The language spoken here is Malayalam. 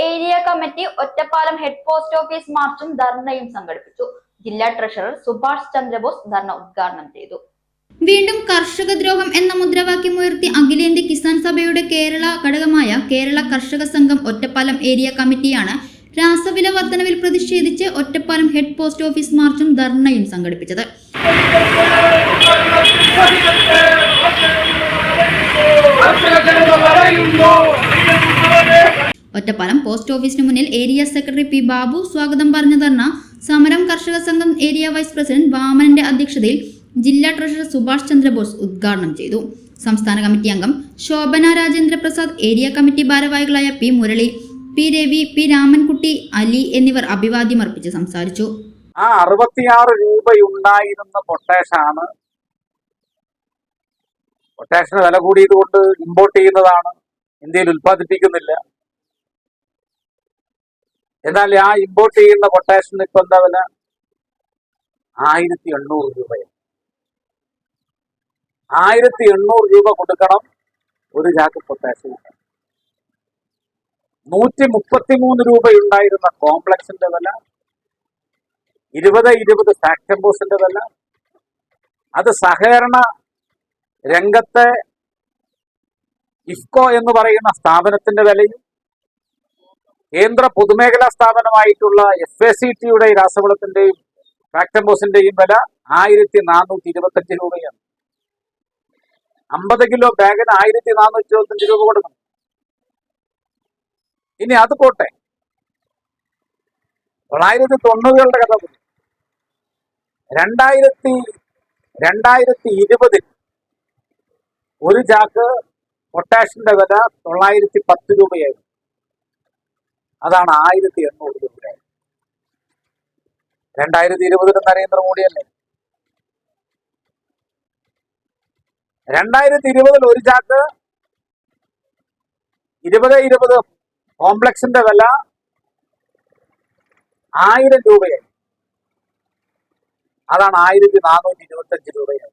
Area committee Ottapalam head post office മാർച്ചും ധർണയും സംഘടിപ്പിച്ചു. ജില്ലാ ട്രഷറർ സുഭാഷ് ചന്ദ്രബോസ് ധർണ ഉദ്ഘാടനം ചെയ്തു. വീണ്ടും കർഷക ദ്രോഹം എന്ന മുദ്രാവാക്യമുയർത്തി അഖിലേന്ത്യാ കിസാൻ സഭയുടെ കേരള ഘടകമായ കേരള കർഷക സംഘം ഒറ്റപ്പാലം ഏരിയ കമ്മിറ്റിയാണ് രാസവില വർധനവിൽ പ്രതിഷേധിച്ച് ഒറ്റപ്പാലം ഹെഡ് പോസ്റ്റ് ഓഫീസ് മാർച്ചും ധർണയും സംഘടിപ്പിച്ചത്. ഒറ്റപ്പാലം പോസ്റ്റ് ഓഫീസിന് മുന്നിൽ ഏരിയ സെക്രട്ടറി പി ബാബു സ്വാഗതം പറഞ്ഞ ധർണ സമരം കർഷക സംഘം ഏരിയ വൈസ് പ്രസിഡന്റ് വാമനന്റെ അധ്യക്ഷതയിൽ ജില്ലാ ട്രഷറർ സുഭാഷ് ചന്ദ്രബോസ് ഉദ്ഘാടനം ചെയ്തു. സംസ്ഥാന കമ്മിറ്റി അംഗം ശോഭന രാജേന്ദ്ര പ്രസാദ്, ഏരിയ കമ്മിറ്റി ഭാരവാഹികളായ P Murali, P Ravi, P Ramankutty, Ali എന്നിവർ അഭിവാദ്യം അർപ്പിച്ച് സംസാരിച്ചു. 66 രൂപയുണ്ടായിരുന്ന പൊട്ടാഷാണ്, പൊട്ടാഷിന് വില കൂടിയത് കൊണ്ട് ഇമ്പോർട്ട് ചെയ്യുന്നതാണ്, ഇന്ത്യയിൽ ഉൽപ്പാദിപ്പിക്കുന്നില്ല. എന്നാൽ ആ ഇമ്പോർട്ട് ചെയ്യുന്ന പൊട്ടാഷിന് ഇപ്പൊ എന്താ വില? 1800 രൂപയാണ്. 1800 രൂപ കൊടുക്കണം ഒരു ചാക്ക് പൊട്ടാഷ്. 133 രൂപയുണ്ടായിരുന്ന കോംപ്ലക്സിന്റെ വില, 20 സാക്ടംബോസിന്റെ വില, അത് സഹകരണ രംഗത്തെ ഇഫ്കോ എന്ന് പറയുന്ന സ്ഥാപനത്തിന്റെ വിലയും കേന്ദ്ര പൊതുമേഖലാ സ്ഥാപനമായിട്ടുള്ള FACTയുടെ രാസവളത്തിന്റെയും ഫാക്ടംബോസിന്റെയും വില 1425 രൂപയാണ്. 50 കിലോ ബാഗിന് 1425 രൂപ കൊടുക്കണം. ഇനി അത് പോട്ടെ, 1990കളുടെ കഥ പോയി. 2020 ഒരു ചാക്ക് പൊട്ടാഷിന്റെ വില 910 രൂപയായിരുന്നു. അതാണ് 1800 രൂപയായി. 2020 നരേന്ദ്രമോദിയല്ലേ? 2020 ഒരു ചാക്ക് 20 കോംപ്ലക്സിന്റെ വില 1000 രൂപയായി. അതാണ് 1425 രൂപയായി.